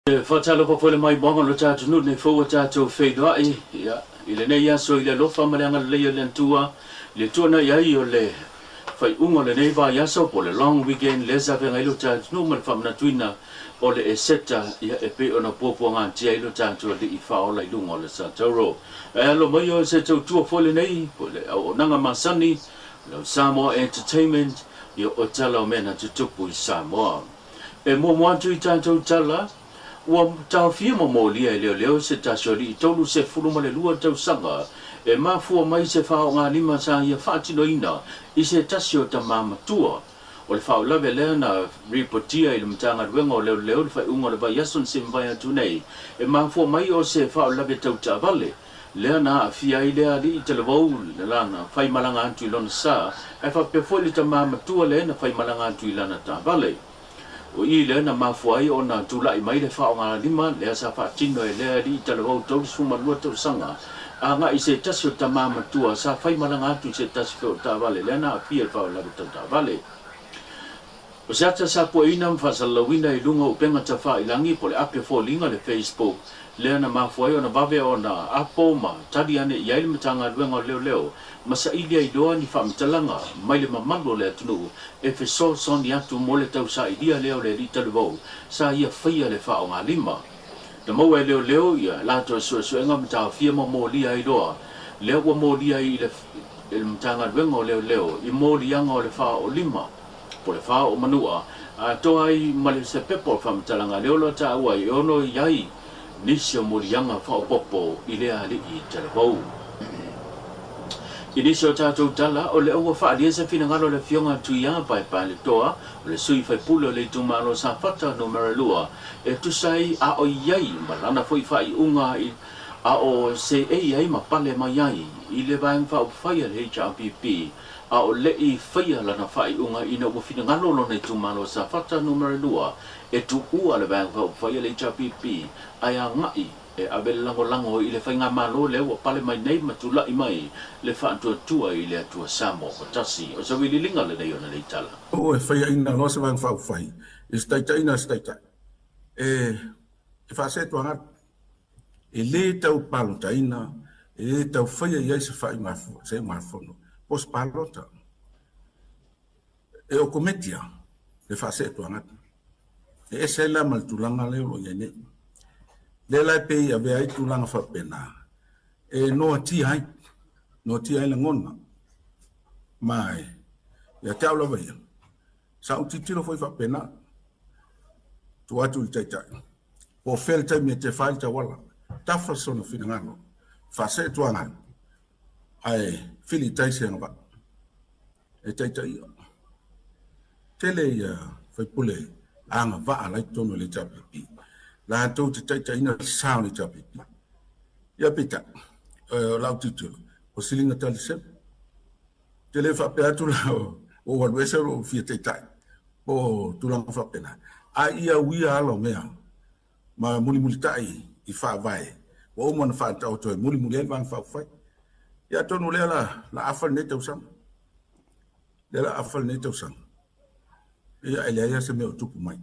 Fatalo popole mai bongo lo tatu nu ne fo tatu feidwa ya ile ne ya so ile lo famalanga le le tua le tuna ya yo le fai ungo le ne va ya so pole long weekend le sa venga lo tatu nu mal famna tuina ole e seta ya e pe ona popo nga tia lo tatu le I fa ola lungo le sa toro lo mo yo se tu fole nei pole o nanga masani lo Samoa Entertainment yo otala mena tutupu Samoa e mo tu tatu tala wa tau fia mo lia leo se tasori tolu se fulu male lua tau sanga e mafu mai se fa nga lima sa ia fati no ina I se tasio ta mama tua o le fa la vele na reportia I le mtanga wengo leo fa ungo le ba yasun se mvaya tunei e mafu mai o se fa la ve tau ta vale le na fia ile ali te le vau le lana fai malanga antu lon sa e fa pe fo le ta mama tua le na fai malanga antu lana ta vale o I le na mafuai o na tulai mai le whao ngā lima le asa wha tino e lea li tala wau tau suma lua tau sanga a ngā I se tasi o ta mama tua sa whai malanga atu I se tasi o ta vale le na pia le whao lawe tau ta vale o se ata sa po ina mwhasa lawina I lunga upenga ta wha ilangi po le ape fo linga le Facebook le na mafuai o na vave o na apo ma tadi ane I aile matanga luenga leo masa ilia I doa ni whamtalanga mai le mamalo le atunu e wheso soni atu mo le tau sa ilia leo le rita le vau sa ia whaia le whao ngā lima na mau e leo ia lato e suenga mta fia mo lia I doa leo wa mo lia I le mtanga luenga leo I mo lianga o le whao o lima po le whao o manua a toa I male se pepo whamtalanga leo lo ta ua I ono iai nisio mo lianga whao popo I lea li I te le vau Inisio tātou tala o le aua whaalia sa whinangalo le fionga tuia pai pai le toa o le sui whai pulo le tumalo sa whata no maralua e tusai a o iai malana foi whai unga a o se e iai ma pale mai iai I le vaeng whao whaia le HRPP a o le I whaia lana whai unga ina ua whinangalo lo le tumalo sa whata no maralua e tu ua le vaeng whao whaia le HRPP ai a ngai e abel lango I le whainga malo le ua pale mai nei matulai mai le whaatua I le atua Samoa o tasi o sa wili linga le nei ona le tala. O e whaia ina loa se wang whau whai e staita ina staita e whaase tuanga e le tau palota ina e le tau whaia iai se whai mafu se mafono pos palota e o kometia e whaase tuanga e se la maltulanga le o iai nei le lai pe ia vea I tulanga whapena e noa ti hai la ngona mai ia te aula vai sa uti tiro foi whapena tu atu I taitai o fel tai me te whai ta wala ta whasona whinangano whase tuanga ai whili taise ngaba e taitai tele ia whai pule anga waa lai tono le tapipi la tau te taita ina sao ni tapi. Ia pita, lau titulu, o silinga tali sep. Te le whape atu lao, o waluesa o fia teitai, o tulanga whapena. A ia wia alo mea, ma muli tai I wha vai, o omana wha tau toi, muli el vang wha whai. Ia tonu lea la afal ne tau sang. Le la afal ne tau sang. Ia elea se mea tupu mai.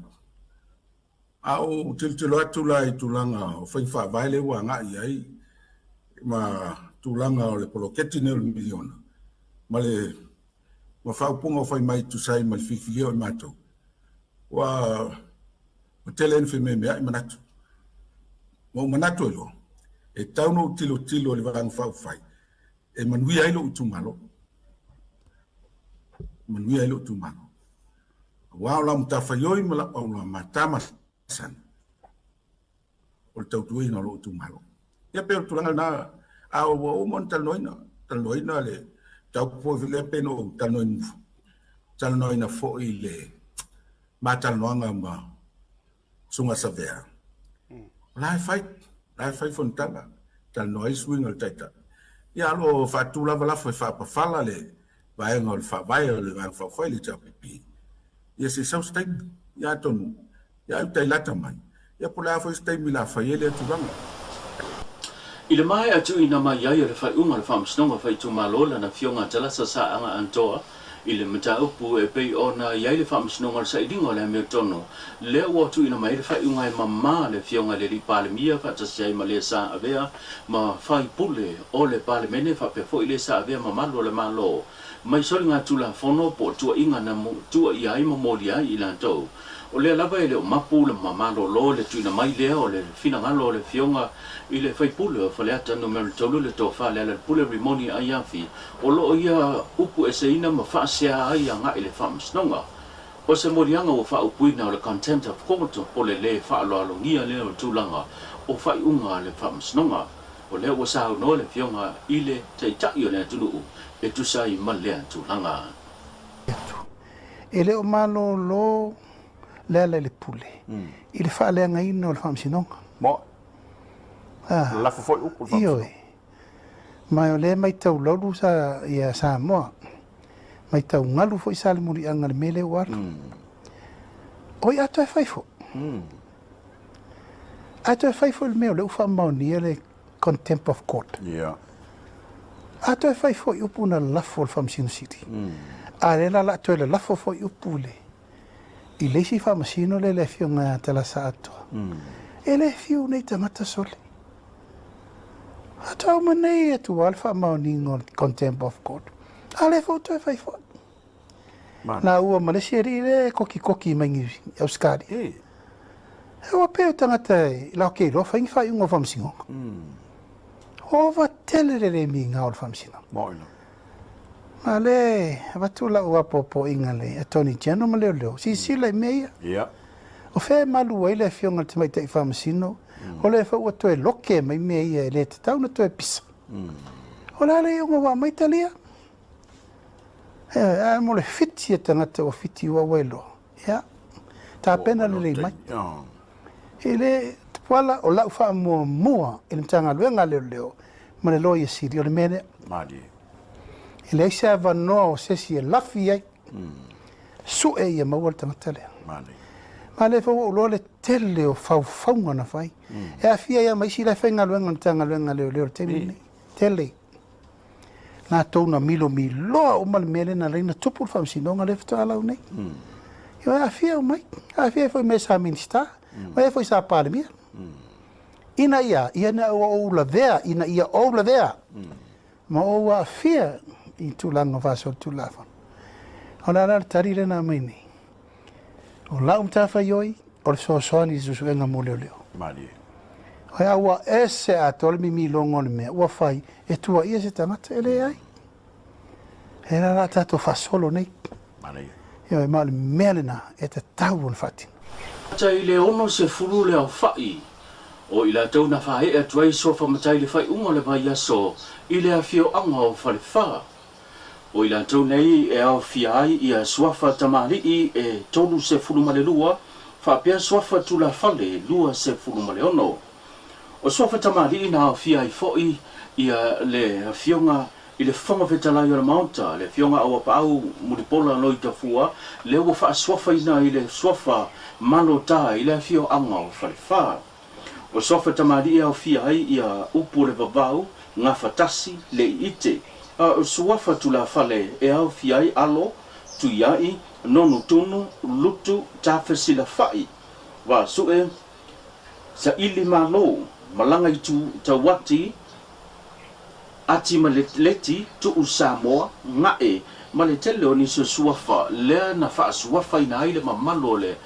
Au tilo atu la I tulanga o whai wha vai le ua ngai ai ma tulanga o le poloketi ne o le miliona. Ma le ma whaupunga o whai mai tu sai ma le whiwhilio I mātou. Wa tele enwhi me mea I manatu. Wa manatu ilo. E tauno tilo le wang whau whai. E manui ailo utumalo. Manui ailo utumalo. Wa la mtawhaioi ma la paula matama san o tau tuai na lo tu malo ia pe tu langa na a o mon tal noina le tau po le pe no tal noina fo I le matal noanga ma sunga savea lai fai fontana tal noi swing al taita ia lo fa tu la fa pa fala le vai ngol fa vai le van fa foi le tapipi ia se sustain ia tonu ia tai lata mai ia pola foi stai mila faiele tulanga I le mai atu ina mai ia le whai unga le whamsnonga whai tu malola na fionga tala sa anga antoa ile mata upu e pe ona ia le whaamsinonga sa idinga le me tono le watu ina mai le whai ungai mama le fionga le li palemia whatasiai ma le sa avea ma whai pule o le palemene whapefo i le sa avea ma malo le malo mai sori ngā tula whono po tua inga na tua ia ima mori ai i lantou o le lava e le o mapu le mamalo lo le tuina mai lea o le fina ngalo le fionga i le whaipule o whaleata no meri tolu le tō whale le pule rimoni ai awhi o lo ia upu e se ina ma whaasea ai anga i le whaamsnonga o se morianga o whaupuina o le contempt of court o le whaaloalongia le o tūlanga o whaiunga le whaamsnonga o le o sao no le fionga i le teitai o le atunu e tusai ma le tūlanga e le o malo lo le le pule i le whaaleanga ina o le whaamsinonga mo la foi upu fa io mai o le mai tau lauru sa ia sa moa mai tau ngalu foi sa le muri anga le mele war oi ato e faifo ato e faifo le meo le ufa maoni le contempt of court yeah ato e faifo upu na lafo le famsino city a le la to le lafo foi upu le i le si famsino le fionga tala sa ato e le fiu nei tamata sole Atau mana ia tu alfa mau ningon contempt of court. Ale foto e fai foto. Na ua Malaysia le koki mangi Euskadi. E wa peo tangata la ke lo fai fai ungo famsingo. O va tele le mi nga ol famsingo. Moilo. Ale va tu la ua popo ingale Attorney General maleo. Si sila meia. Yeah. O fe malu ile fionga te mai te famsino. O le fa o toe loke mai me ia le te tau na toe pisa. O la le o wa mai talia. A mo le fiti e tangata o fiti wa welo. Ya. Ta pena le mai. Ele wala o la fa mo mua ele tanga luenga le leo. Ma le loia siri o le mene. Madi. Ele sa va no o se si la fia. Su e ia mo tangata le. Madi. Ma le fo lo le tele o fau na fai. E a fia ia mai si le fenga luenga tanga luenga le tele. Tele. Na tau na milo o mal mele na reina tupu fam sinonga le fto ala nei. Yo a fia mai. A fia foi mesa minista. Mai foi sa palemia. Ina ia na o la vea, ina ia o la vea. Ma o a fia I tulanga vaso tulafa. Ona la tarire na mini. O la umtafa yoi, o so soani zusuenga moleo. Mali. Ai awa ese atol mi longo me wa fai e tua ia se tangata ele ai. Era la tato fa solo nei. Mali. Io mal melena e te tau fati. Tai le ono se fulu le au fai. O ila tau na fai e tuai sofa matai le fai unga le vai aso. Ile a fio anga o fale fa. O ila tau nei e au fiai ia swafa tamari e tonu se fulu male lua. Fa pia swafa tula fale lua se fulu male ono. O swafa tamari na au fiai foi ia le fionga I le whanga whetalai o le maunta, le fionga awa pāu muripola no I tafua, le ua wha swafa ina I le swafa mano tā I le fio anga o whalewha. O swafa tamari au fia ai ia upu le vavau, ngā whatasi le ite. O swafa tu la whale e au fia ai alo, tu iai, nonu tunu, lutu, tāwhesi la whai. Wa sue, sa ili malo, malanga I tu tawati, ati maleti tu Samoa ngae maletele oni so suafa le na fa suafa ina ile mamalo le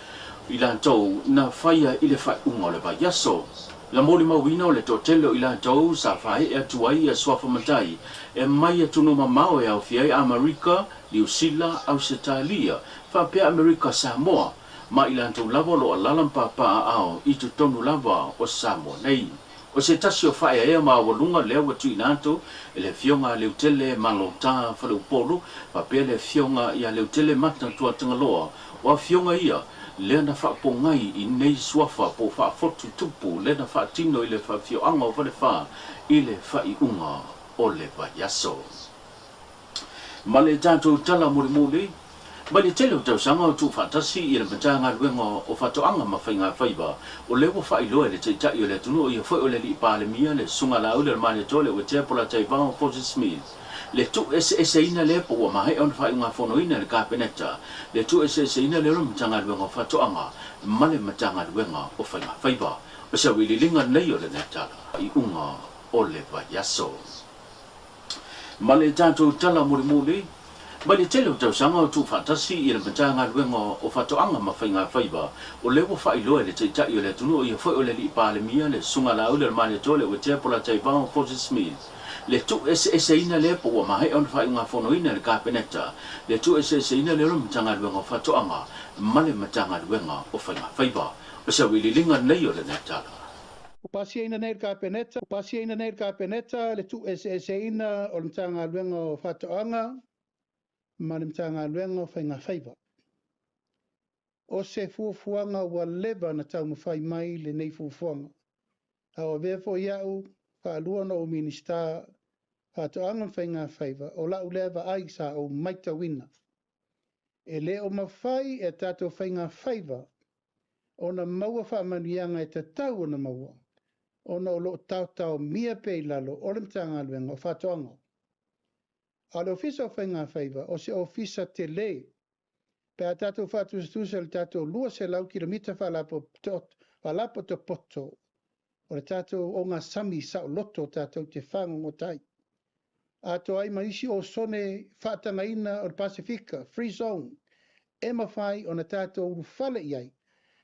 ilanto na faia ile fa ungole ba yaso la moli mawina le totelo ilanto sa fa e tuai e suafa matai e mai tu no mamao e ofia America New Zealand Australia fa pe America Samoa ma ilanto lavolo alalam papa ao I tu tonu lava o Samoa nei o se tasio fai e ma walunga leo watu inato ele fionga leutele malota falu polo papele fionga ia leutele matna tua tangaloa wa fionga ia le na fa pongai I nei swafa po fa fotu tupu le na fa tino ile fa fio anga o vale fa ile fa I unga o le va yaso male tanto tala muri Bali tele o tau sanga o tu fatasi I le matanga luenga o fatoanga mawhainga whaiba. O lewo whailoa le teitai o le tunu o ia whai o le li pālemia le sunga la ule le mane tole o te apola tai vao Fort Smith. le tu ese ina le po ma he on fa nga fono ina le kapeneta le tu ese ina le rum tanga le nga fa to anga male matanga le nga o fa nga faiba o sa wili linga nei o le neta I unga o le va yaso male tanto tala muri male tele o sanga tu fantasi ile matanga le nga o fa to anga ma fa nga faiba o le wo fa ilo le te ta le tunu o ye fo o le li pa le mia le sunga la o le male tole o te pola tai va o Smith le tu ese ina le po ma he on fa nga fono ina le kapeneta le tu ese ina le rum tanga le nga fa to anga male matanga le nga o fa nga faiba o sa wili linga nei o le neta o pasia ina nei ka peneta le tu ese ina o tanga le nga o fa to anga male tanga le nga o fa nga faiba o se fuafuanga wa leva na tau mawhai mai le nei fuafuanga a o vefo iau fa luana o minista Hatoanga whainga whaiva, o lau lewa ai sa o maita wina. E le o mawhai e tātou whainga whaiva, o na maua whaamanuianga e te tau o na maua, o na o lo tau mia pei lalo, o le mtanga luenga o whatoanga. A le ofisa o whainga whaiva, o se ofisa te le, pe a tātou whatustusa le tātou lua se lau kilomita whalapo te poto, o le tātou o ngā sami sa o loto tātou te whango tai. A to ai maisi o sone whaatanga ina o Pasifika, Free Zone, e mawhai o na tātou urufale iai,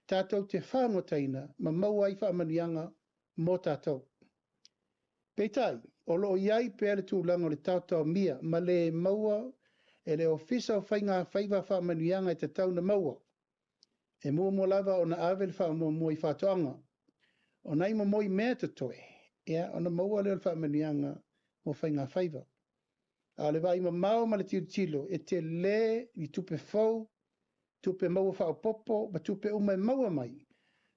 tātou te whangotaina, ma mau ai whaamanianga mō tātou. Peitai, o loo iai pēle tūlanga o le tātou mia, ma le maua e le ofisa o whainga whaiva whaamanianga e te tau na maua. E mua mo lava o na avel whaamua i whatoanga, o nai mo moi mea te toe, ea o na maua leo whaamanianga mo whainga whaiva. A le vai mau ma le tilo e te le I tupe fau, tupe maua whao popo, ma tupe umai maua mai.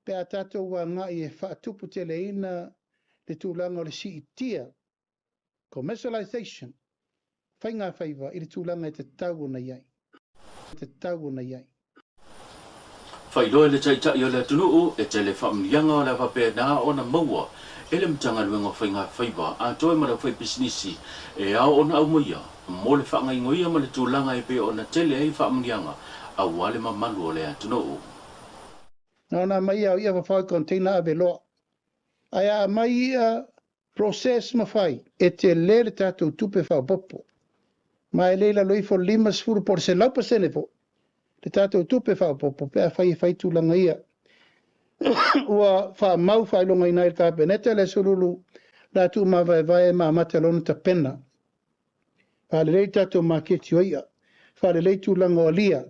Pe a tātou wa ngai e whaatupu te le ina le tūlanga o le si itia. Commercialization. Whainga whaiva I le tūlanga e te tau na iai. Whailoa le tai o le tunuu e te le whaamlianga o le wape na o na maua. Ele mtanga luenga whainga whaiva a toi mara whai businessi e ao ona au moia mo le whaanga ingoia ma le tūlanga e pe o na tele ei whaamlianga a wale ma malu o le atunoo. Nā mai au ia whai container a veloa. Aia mai ia process ma whai e te lele tātou tupe whao popo. Mai leila loifo 5 se laupa senefo. Le tātou tupe whao popo pe a whai tūlanga ia. Ua wha mau whailonga ina I ka peneta le sululu la tu ma vai ma matalona ta pena. Wha le rei tato ma keti oia. Wha le rei tūlanga o lia.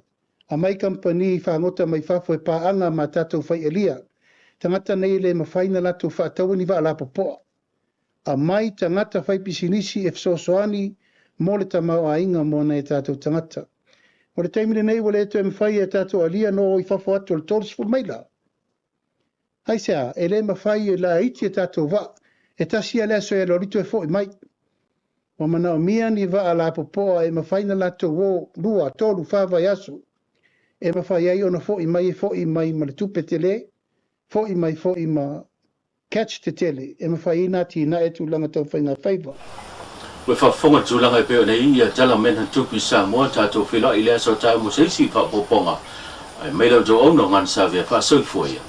A mai company wha ngota mai whafo e paanga ma tato whai e lia. Tangata nei le ma whaina lato wha tauni wa ala popoa. A mai tangata whai pisinisi e fsosoani mo le tamau a inga mo nei tato tangata. O le taimile nei wale eto e mwhai e tato a lia no I whafo atu le toris fu maila. Hai sea, e le mawhai e la iti e tātou wa, e tasia lea so e lorito e fo I mai. Wa mana o mia ni wa ala popoa e mawhai na lato wo lua tolu whawa yasu. E mawhai ai ona fo I mai ma le tupe te le, fo I ma catch te tele, e mawhai ina ti na e tūlanga tau whainga whaiva. We whafonga tūlanga e peo nei ia tala mena tupi sa mua tātou whila I lea so tāu mo seisi whapoponga. Ai meilau tō ono ngan sa vea wha soifua ia.